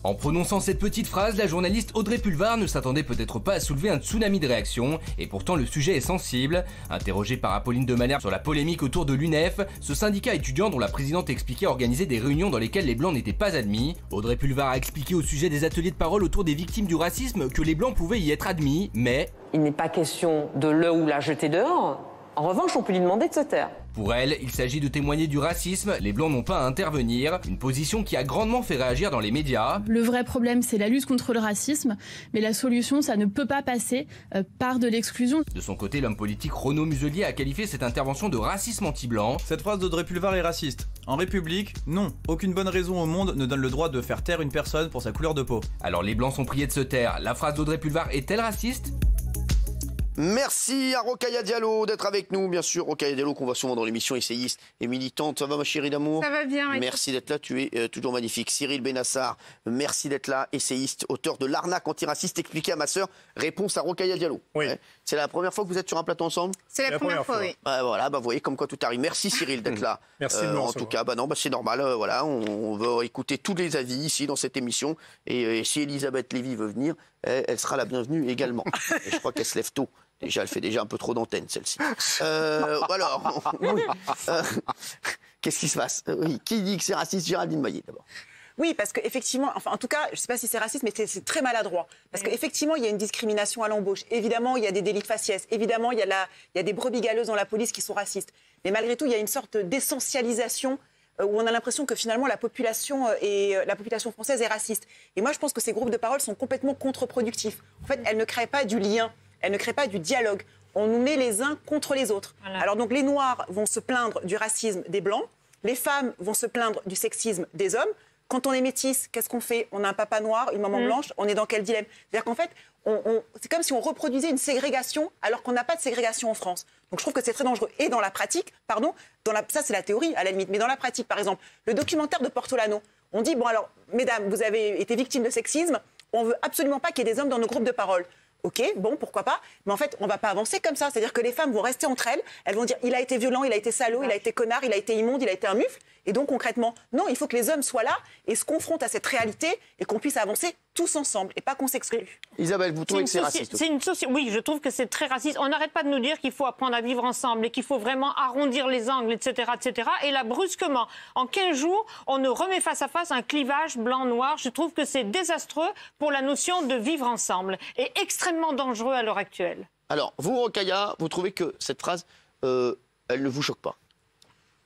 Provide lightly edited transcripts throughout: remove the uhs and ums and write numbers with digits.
En prononçant cette petite phrase, la journaliste Audrey Pulvar ne s'attendait peut-être pas à soulever un tsunami de réactions, et pourtant le sujet est sensible. Interrogée par Apolline de Malherbe sur la polémique autour de l'UNEF, ce syndicat étudiant dont la présidente expliquait organiser des réunions dans lesquelles les blancs n'étaient pas admis, Audrey Pulvar a expliqué au sujet des ateliers de parole autour des victimes du racisme que les blancs pouvaient y être admis, mais... Il n'est pas question de le ou la jeter dehors. En revanche, on peut lui demander de se taire. Pour elle, il s'agit de témoigner du racisme, les blancs n'ont pas à intervenir, une position qui a grandement fait réagir dans les médias. Le vrai problème, c'est la lutte contre le racisme, mais la solution, ça ne peut pas passer par de l'exclusion. De son côté, l'homme politique Renaud Muselier a qualifié cette intervention de racisme anti-blanc. Cette phrase d'Audrey Pulvar est raciste. En République, non, aucune bonne raison au monde ne donne le droit de faire taire une personne pour sa couleur de peau. Alors les blancs sont priés de se taire, la phrase d'Audrey Pulvar est-elle raciste ? Merci à Rokhaya Diallo d'être avec nous, bien sûr. Rokhaya Diallo qu'on voit souvent dans l'émission, essayiste et militante. Ça va ma chérie d'amour? Ça va bien. Merci d'être là, tu es toujours magnifique. Cyril Benassar, merci d'être là, essayiste, auteur de L'arnaque antiraciste expliqué à ma sœur. Réponse à Rokhaya Diallo. Oui. Ouais. C'est la première fois que vous êtes sur un plateau ensemble? C'est la première fois, oui. Voilà, vous voyez comme quoi tout arrive. Merci Cyril d'être là. Merci de me en recevoir. tout cas, c'est normal. Voilà, on veut écouter tous les avis ici dans cette émission. Et si Elisabeth Lévy veut venir, elle sera la bienvenue également. Et je crois qu'elle se lève tôt. Déjà, elle fait déjà un peu trop d'antenne, celle-ci. Alors, oui. Qu'est-ce qui se passe? Oui. Qui dit que c'est raciste? Géraldine Maillet, d'abord. Oui, parce qu'effectivement, enfin, en tout cas, je ne sais pas si c'est raciste, mais c'est très maladroit. Parce qu'effectivement, il y a une discrimination à l'embauche. Évidemment, il y a des délits de faciès. Évidemment, il y a des brebis galeuses dans la police qui sont racistes. Mais malgré tout, il y a une sorte d'essentialisation où on a l'impression que finalement la population française est raciste. Et moi, je pense que ces groupes de parole sont complètement contre-productifs. En fait, elles ne créent pas du lien, elles ne créent pas du dialogue. On nous met les uns contre les autres. Voilà. Alors donc, les Noirs vont se plaindre du racisme des Blancs, les femmes vont se plaindre du sexisme des hommes. Quand on est métisse, qu'est-ce qu'on fait? On a un papa noir, une maman blanche, on est dans quel dilemme? C'est-à-dire qu'en fait, c'est comme si on reproduisait une ségrégation alors qu'on n'a pas de ségrégation en France. Donc je trouve que c'est très dangereux. Et dans la pratique, ça c'est la théorie à la limite, mais dans la pratique, par exemple, le documentaire de Portolano, on dit, bon alors, mesdames, vous avez été victimes de sexisme, on veut absolument pas qu'il y ait des hommes dans nos groupes de parole. Ok, bon, pourquoi pas. Mais en fait, on va pas avancer comme ça. C'est-à-dire que les femmes vont rester entre elles. Elles vont dire, il a été violent, il a été salaud, il a été connard, il a été immonde, il a été un mufle. Et donc, concrètement, non, il faut que les hommes soient là et se confrontent à cette réalité et qu'on puisse avancer tous ensemble et pas qu'on s'exclue. Isabelle, vous trouvez que c'est raciste? Oui, je trouve que c'est très raciste. On n'arrête pas de nous dire qu'il faut apprendre à vivre ensemble et qu'il faut vraiment arrondir les angles, etc., etc. Et là, brusquement, en 15 jours, on nous remet face à face un clivage blanc-noir. Je trouve que c'est désastreux pour la notion de vivre ensemble et extrêmement dangereux à l'heure actuelle. Alors, vous, Rokhaya, vous trouvez que cette phrase, elle ne vous choque pas?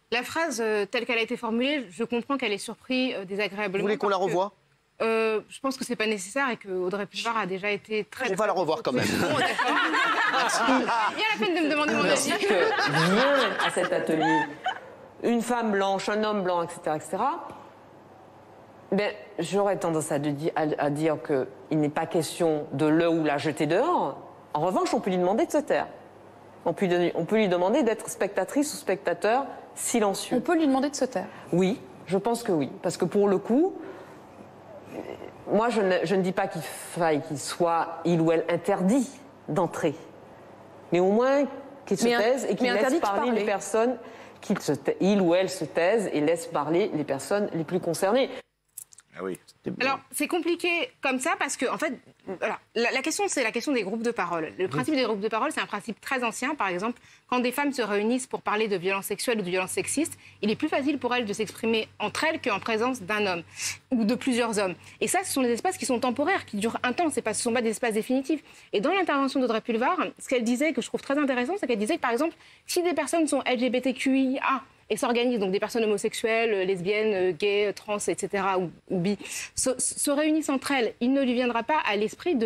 La phrase telle qu'elle a été formulée, je comprends qu'elle ait surpris désagréablement. Vous voulez qu'on la revoie? Je pense que c'est pas nécessaire et que Audrey Pulvar a déjà été très... On va la revoir quand même. Bon, d'accord. Il y a la peine de me demander mon avis. Vient à cet atelier une femme blanche, un homme blanc, etc., etc., ben, j'aurais tendance à dire qu'il n'est pas question de le ou la jeter dehors. En revanche, on peut lui demander de se taire. On peut lui demander d'être spectatrice ou spectateur silencieux. On peut lui demander de se taire? Oui, je pense que oui. Parce que pour le coup, moi, je ne dis pas qu'il faille qu'il soit, il ou elle, interdit d'entrer. Mais au moins qu'il se taise et qu'il laisse parler les personnes, il ou elle se taise et laisse parler les personnes les plus concernées. Ah oui. Alors, c'est compliqué comme ça parce que, en fait, voilà, la question, c'est la question des groupes de parole. Le principe des groupes de parole, c'est un principe très ancien. Par exemple, quand des femmes se réunissent pour parler de violences sexuelles ou de violences sexistes, il est plus facile pour elles de s'exprimer entre elles qu'en présence d'un homme ou de plusieurs hommes. Et ça, ce sont des espaces qui sont temporaires, qui durent un temps. Ce ne sont pas des espaces définitifs. Et dans l'intervention d'Audrey Pulvar, ce qu'elle disait, que je trouve très intéressant, c'est qu'elle disait que, par exemple, si des personnes sont LGBTQIA, et s'organisent, donc des personnes homosexuelles, lesbiennes, gays, trans, etc., ou bi, se réunissent entre elles, il ne lui viendra pas à l'esprit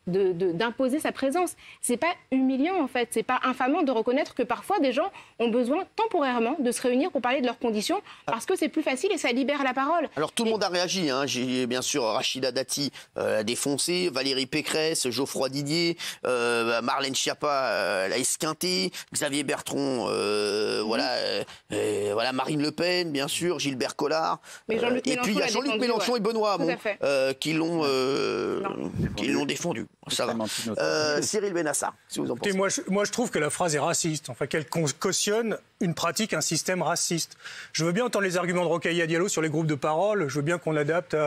d'imposer sa présence. C'est pas humiliant, en fait. C'est pas infamant de reconnaître que parfois des gens ont besoin temporairement de se réunir pour parler de leurs conditions parce que c'est plus facile et ça libère la parole. Alors tout le monde a réagi, hein. J'ai bien sûr Rachida Dati a défoncé, Valérie Pécresse, Geoffroy Didier, Marlène Schiappa l'a esquinté, Xavier Bertrand, voilà Marine Le Pen, bien sûr, Gilbert Collard, et puis il y a Jean-Luc Mélenchon et Benoît Hamon qui l'ont défendu. Ça va. Cyril Benassar, si vous en pensez. Moi, je trouve que la phrase est raciste, enfin qu'elle cautionne une pratique, un système raciste. Je veux bien entendre les arguments de Rokhaya Diallo sur les groupes de parole, je veux bien qu'on adapte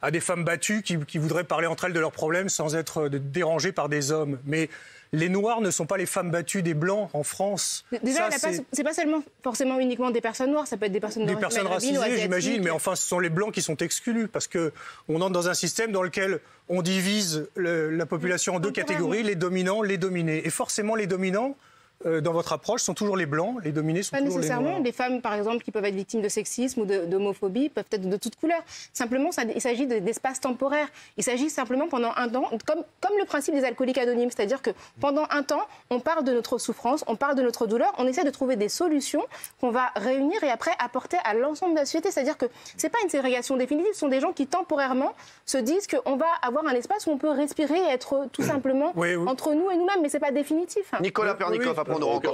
à des femmes battues qui voudraient parler entre elles de leurs problèmes sans être dérangées par des hommes. Mais les Noirs ne sont pas les femmes battues des Blancs en France. Déjà, c'est pas seulement forcément uniquement des personnes noires, ça peut être des personnes racisées, j'imagine, mais enfin, ce sont les Blancs qui sont exclus parce qu'on entre dans un système dans lequel on divise la population en deux catégories, les dominants, les dominés. Et forcément, les dominants, dans votre approche, sont toujours les Blancs, les dominés sont toujours les Noirs. Pas nécessairement. Des femmes, par exemple, qui peuvent être victimes de sexisme ou d'homophobie, peuvent être de toutes couleurs. Simplement, il s'agit d'espaces temporaires. Il s'agit simplement pendant un temps, comme le principe des alcooliques anonymes, c'est-à-dire que pendant un temps, on parle de notre souffrance, on parle de notre douleur, on essaie de trouver des solutions qu'on va réunir et après apporter à l'ensemble de la société. C'est-à-dire que c'est pas une ségrégation définitive, ce sont des gens qui temporairement se disent qu'on va avoir un espace où on peut respirer et être tout simplement entre nous et nous-mêmes, mais c'est pas définitif. Nicolas Pernikov.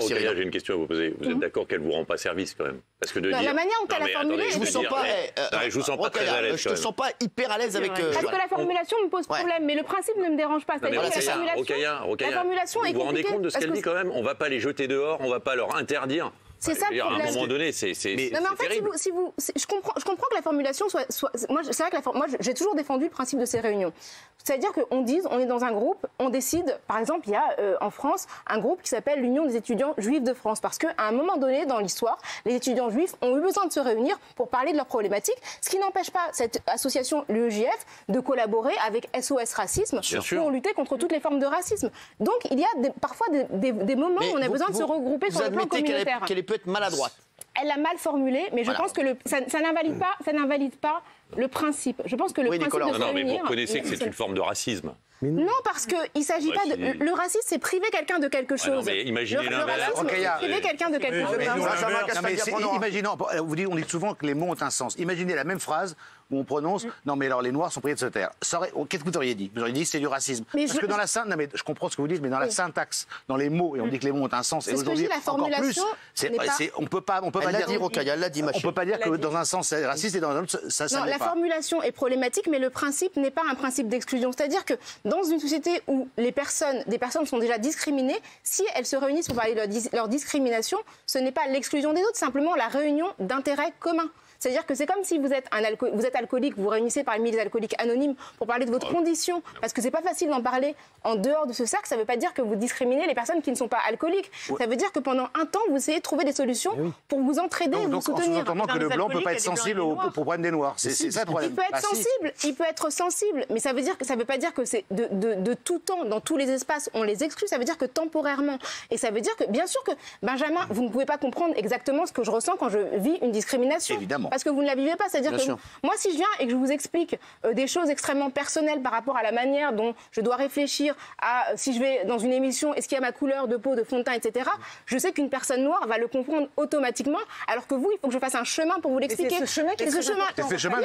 J'ai une question à vous poser. Vous êtes d'accord qu'elle ne vous rend pas service quand même? Parce que la manière dont elle a formulé... Je vous sens pas très à l'aise. Je te sens pas hyper à l'aise avec... Parce que la formulation me pose problème, mais le principe ne me dérange pas. La formulation est compliquée. Vous vous rendez compte de ce qu'elle dit quand même? On ne va pas les jeter dehors, on ne va pas leur interdire. C'est ça le problème. À un moment donné, c'est terrible. Non, mais en fait, je comprends que la formulation soit moi, c'est vrai que moi, j'ai toujours défendu le principe de ces réunions. C'est-à-dire on est dans un groupe, on décide, par exemple, il y a en France un groupe qui s'appelle l'Union des étudiants juifs de France, parce qu'à un moment donné dans l'histoire, les étudiants juifs ont eu besoin de se réunir pour parler de leurs problématiques, ce qui n'empêche pas cette association, l'UEJF, de collaborer avec SOS Racisme pour lutter contre toutes les formes de racisme. Donc il y a parfois des moments où on a besoin de se regrouper sur le plan communautaire. Qu'elle peut être maladroite. Elle l'a mal formulé, mais je pense que ça n'invalide pas le principe. Je pense que le principe de se réunir... mais vous reconnaissez que c'est une forme de racisme. Non, parce qu'il ne s'agit pas de... Le racisme, c'est priver quelqu'un de quelque chose. Non, mais imaginez le racisme, c'est priver quelqu'un de quelque chose. On dit souvent que les mots ont un sens. Imaginez la même phrase où on prononce « Non, mais alors les Noirs sont priés de se taire ». Qu'est-ce que vous auriez dit? Vous auriez dit que c'est du racisme. Parce que dans la syntaxe... Non, mais je comprends ce que vous dites, mais dans la syntaxe, dans les mots, et on dit que les mots ont un sens. Et aujourd'hui, encore plus, on peut pas dire... On peut pas dire que dans un sens c'est raciste et dans un autre ça non, la formulation est problématique, mais le principe n'est pas un principe d'exclusion. C'est-à-dire que dans une société où des personnes sont déjà discriminées, si elles se réunissent pour parler de leur discrimination, ce n'est pas l'exclusion des autres, simplement la réunion d'intérêts communs. C'est-à-dire que c'est comme si vous êtes alcoolique, vous vous réunissez parmi les alcooliques anonymes pour parler de votre condition, parce que c'est pas facile d'en parler en dehors de ce cercle. Ça ne veut pas dire que vous discriminez les personnes qui ne sont pas alcooliques. Ça veut dire que pendant un temps, vous essayez de trouver des solutions pour vous entraider et vous soutenir. Donc, que le blanc ne peut pas être sensible au problème des noirs. C'est ça le problème. Il peut être sensible, mais ça veut pas dire que c'est de tout temps, dans tous les espaces, on les exclut. Ça veut dire que temporairement. Et ça veut dire que, bien sûr que, Benjamin, vous ne pouvez pas comprendre exactement ce que je ressens quand je vis une discrimination. Évidemment. Parce que vous ne la vivez pas. C'est-à-dire que moi, si je viens et que je vous explique des choses extrêmement personnelles par rapport à la manière dont je dois réfléchir à si je vais dans une émission, est-ce qu'il y a ma couleur de peau, de fond de teint, etc., je sais qu'une personne noire va le comprendre automatiquement, alors que vous, il faut que je fasse un chemin pour vous l'expliquer. C'est ce chemin que je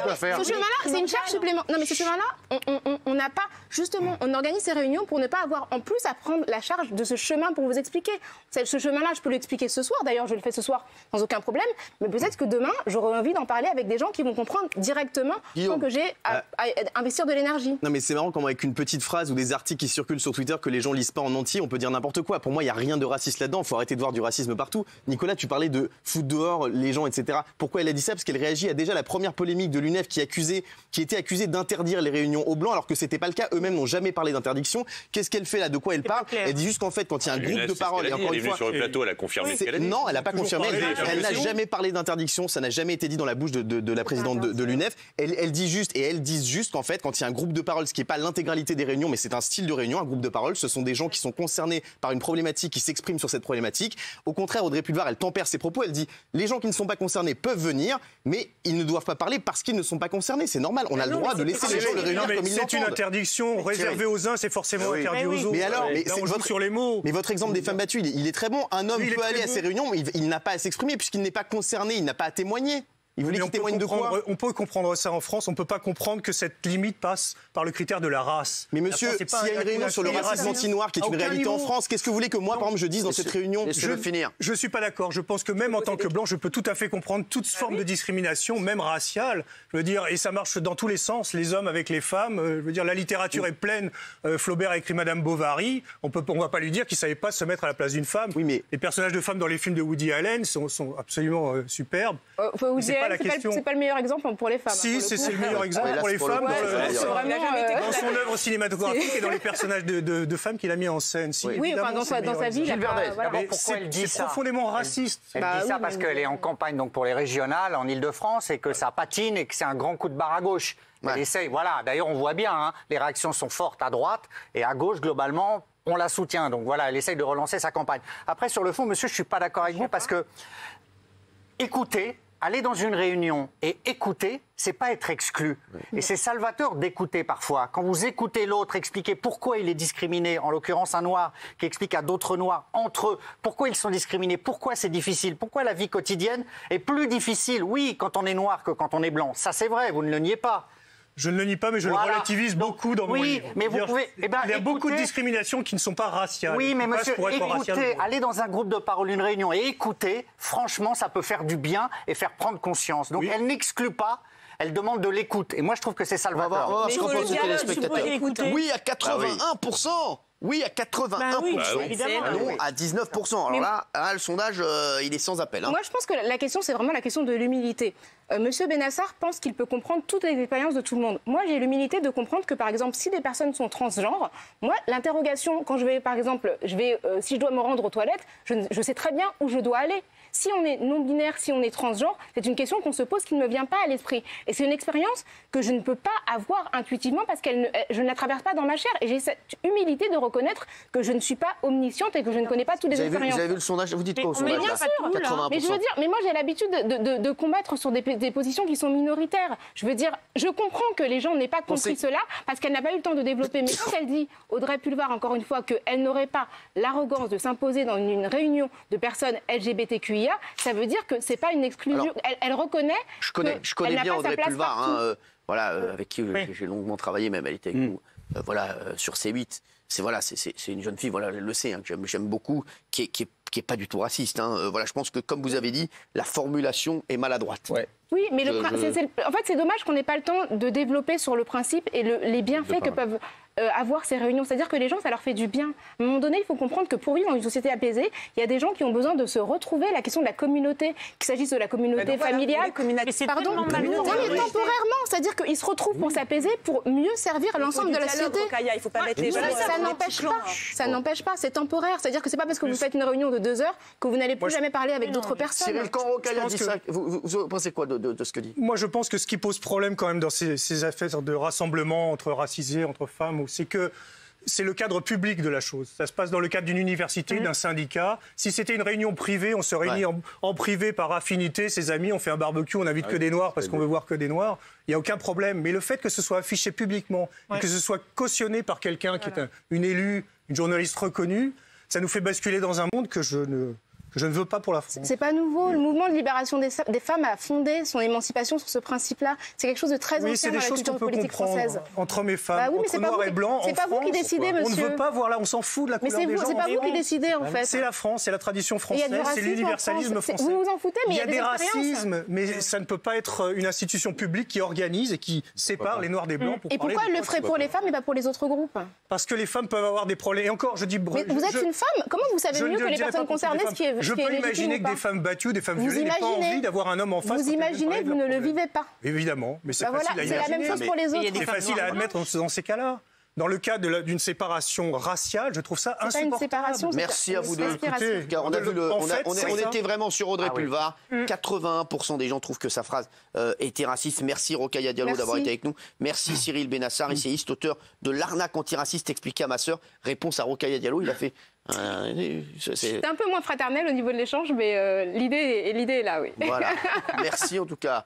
dois faire. Ce chemin-là, c'est une charge supplémentaire. Non, mais ce chemin-là, on n'a pas... Justement, on organise ces réunions pour ne pas avoir en plus à prendre la charge de ce chemin pour vous expliquer. Ce chemin-là, je peux l'expliquer ce soir. D'ailleurs, je le fais ce soir sans aucun problème. Mais peut-être que demain, j'aurai envie d'en parler avec des gens qui vont comprendre directement sans que j'ai à investir de l'énergie. Non, mais c'est marrant comment avec une petite phrase ou des articles qui circulent sur Twitter que les gens lisent pas en entier, on peut dire n'importe quoi. Pour moi, il n'y a rien de raciste là-dedans. Il faut arrêter de voir du racisme partout. Nicolas, tu parlais de foutre dehors les gens, etc. Pourquoi elle a dit ça? Parce qu'elle réagit à déjà la première polémique de l'UNEF qui était accusée d'interdire les réunions aux blancs alors que c'était pas le cas. Eux-mêmes n'ont jamais parlé d'interdiction. Qu'est-ce qu'elle fait là? De quoi elle parle? Elle dit juste qu'en fait, quand il y a un groupe de parole, et encore une fois, sur le plateau, elle a confirmé ce qu'elle a dit. Non, elle n'a pas confirmé. Elle n'a jamais parlé d'interdiction. Ça n'a jamais été dit dans la bouche de la présidente de l'UNEF. Elles disent juste qu'en fait, quand il y a un groupe de parole, ce qui n'est pas l'intégralité des réunions, mais c'est un style de réunion, un groupe de parole, ce sont des gens qui sont concernés par une problématique, qui s'expriment sur cette problématique. Au contraire, Audrey Pulvar, elle tempère ses propos. Elle dit les gens qui ne sont pas concernés peuvent venir, mais ils ne doivent pas parler parce qu'ils ne sont pas concernés. C'est normal. On a le droit de laisser les gens le réunir comme ils l'entendent. C'est une interdiction réservée aux uns, c'est forcément interdit aux autres. Mais alors, on joue sur les mots. Mais votre exemple des femmes battues, il est très bon. Un homme peut aller à ces réunions, mais il n'a pas à s'exprimer puisqu'il n'est pas concerné, il n'a pas à témoigner. Il voulait qu'il témoigne de quoi? On peut comprendre ça en France. On ne peut pas comprendre que cette limite passe par le critère de la race. Mais monsieur, s'il y a une réunion sur le racisme anti-noir qui est une réalité en France, qu'est-ce que vous voulez que moi, par exemple, je dise dans cette réunion? Je ne suis pas d'accord. Je pense que même en tant que blanc, je peux tout à fait comprendre toute forme de discrimination, même raciale. Je veux dire, et ça marche dans tous les sens, les hommes avec les femmes. Je veux dire, la littérature est pleine. Flaubert a écrit Madame Bovary. On ne va pas lui dire qu'il ne savait pas se mettre à la place d'une femme. Oui, mais les personnages de femmes dans les films de Woody Allen sont absolument superbes. Woody Allen, la question. C'est pas le meilleur exemple pour les femmes. Si, c'est le meilleur exemple pour les femmes dans son œuvre cinématographique et dans les personnages de femmes qu'il a mis en scène. Oui, dans sa vie, il a pas... Pourquoi elle dit ça? C'est profondément raciste. Elle dit ça parce qu'elle est en campagne donc pour les régionales en Ile-de-France et que ça patine et que c'est un grand coup de barre à gauche. Elle essaye, voilà. D'ailleurs, on voit bien, hein, les réactions sont fortes à droite et à gauche, globalement, on la soutient. Donc voilà, elle essaye de relancer sa campagne. Après, sur le fond, monsieur, je ne suis pas d'accord avec vous parce que écoutez, aller dans une réunion et écouter, c'est pas être exclu. Et c'est salvateur d'écouter parfois. Quand vous écoutez l'autre expliquer pourquoi il est discriminé, en l'occurrence un noir qui explique à d'autres noirs entre eux pourquoi ils sont discriminés, pourquoi c'est difficile, pourquoi la vie quotidienne est plus difficile, oui, quand on est noir que quand on est blanc. Ça, c'est vrai, vous ne le niez pas. Je ne le nie pas, mais je le relativise beaucoup dans mon livre. Mais vous pouvez, il y a beaucoup de discriminations qui ne sont pas raciales. Oui, mais monsieur, écoutez, aller dans un groupe de parole, une réunion et écouter, franchement, ça peut faire du bien et faire prendre conscience. Donc elle n'exclut pas. Elle demande de l'écoute. Et moi, je trouve que c'est salvateur. On va voir ce qu'en pensent les téléspectateurs. Oui, à 81%. Oui, à 81%. Non, à 19%. Alors là, le sondage, il est sans appel. Moi, je pense que la question, c'est vraiment la question de l'humilité. Monsieur Benassar pense qu'il peut comprendre toutes les expériences de tout le monde. Moi, j'ai l'humilité de comprendre que, par exemple, si des personnes sont transgenres, moi, l'interrogation, quand je vais, par exemple, si je dois me rendre aux toilettes, je sais très bien où je dois aller. Si on est non-binaire, si on est transgenre, c'est une question qu'on se pose qui ne me vient pas à l'esprit. Et c'est une expérience que je ne peux pas avoir intuitivement parce que je ne la traverse pas dans ma chair. Et j'ai cette humilité de reconnaître que je ne suis pas omnisciente et que je ne connais pas toutes les expériences. Vous avez vu le sondage? Vous dites quoi au sondage? Mais bien sûr, 80%. Mais je veux dire, mais moi j'ai l'habitude de combattre sur des positions qui sont minoritaires. Je veux dire, je comprends que les gens n'aient pas compris cela parce qu'elle n'a pas eu le temps de développer. Mais quand elle dit, Audrey Pulvar, encore une fois, qu'elle n'aurait pas l'arrogance de s'imposer dans une réunion de personnes LGBTQIA, ça veut dire que c'est pas une exclusion. Alors, elle reconnaît. Je connais bien Audrey Pulvar, avec qui j'ai longuement travaillé, même elle était avec nous, sur C8. C'est une jeune fille, elle le sait, que j'aime beaucoup, qui est pas du tout raciste. Je pense que, comme vous avez dit, la formulation est maladroite. Oui, mais en fait, c'est dommage qu'on n'ait pas le temps de développer sur le principe et les bienfaits que peuvent avoir ces réunions. C'est-à-dire que les gens, ça leur fait du bien. À un moment donné, il faut comprendre que pour vivre dans une société apaisée, il y a des gens qui ont besoin de se retrouver. La question de la communauté, qu'il s'agisse de la communauté familiale, temporairement, c'est-à-dire qu'ils se retrouvent pour s'apaiser, pour mieux servir l'ensemble de la société. Il faut pas mettre les gens. Ça n'empêche pas, c'est temporaire. C'est-à-dire que c'est pas parce que vous faites une réunion de 2 heures que vous n'allez plus jamais parler avec d'autres personnes. Cyril, quand Rocaille dit ça, vous pensez quoi de ce que dit? Moi, je pense que ce qui pose problème quand même dans ces affaires de rassemblement entre racisés, entre femmes, c'est que c'est le cadre public de la chose. Ça se passe dans le cadre d'une université, d'un syndicat. Si c'était une réunion privée, on se réunit en privé par affinité, ses amis, on fait un barbecue, on n'invite que des noirs parce qu'on veut voir que des noirs. Il n'y a aucun problème. Mais le fait que ce soit affiché publiquement, et que ce soit cautionné par quelqu'un qui est une élue, une journaliste reconnue, ça nous fait basculer dans un monde que je ne veux pas pour la France. C'est pas nouveau. Le mouvement de libération des femmes a fondé son émancipation sur ce principe-là. C'est quelque chose de très ancien dans la culture politique française. Entre hommes et femmes, entre noirs et blancs. C'est pas vous qui décidez, monsieur. On ne veut pas voir là, on s'en fout de la couleur des gens. Mais c'est pas vous qui décidez, en fait. C'est la France, c'est la tradition française, c'est l'universalisme français. Vous vous en foutez, mais il y a des racismes, mais ça ne peut pas être une institution publique qui organise et qui sépare les noirs des blancs. Et pourquoi elle le ferait pour les femmes et pas pour les autres groupes? Parce que les femmes peuvent avoir des problèmes. Et encore, je dis... Mais vous êtes une femme. Comment vous savez mieux que les personnes concernées ce qui est Je peux imaginer que des femmes battues, des femmes violées n'aient pas envie d'avoir un homme en face. Vous imaginez, vous ne le vivez pas. Évidemment, mais c'est facile à imaginer. C'est la même chose pour les autres. C'est facile à admettre dans ces cas-là. Dans le cas d'une séparation raciale, je trouve ça insupportable. Merci à vous deux. Car on était vraiment sur Audrey Pulvar. 81% des gens trouvent que sa phrase était raciste. Merci Rocaille Diallo d'avoir été avec nous. Merci Cyril Benassar, essayiste, auteur de L'arnaque antiraciste expliquée à ma sœur. Réponse à Rocaille Diallo, il a fait... C'est un peu moins fraternel au niveau de l'échange, mais l'idée est là, oui. Voilà. Merci en tout cas.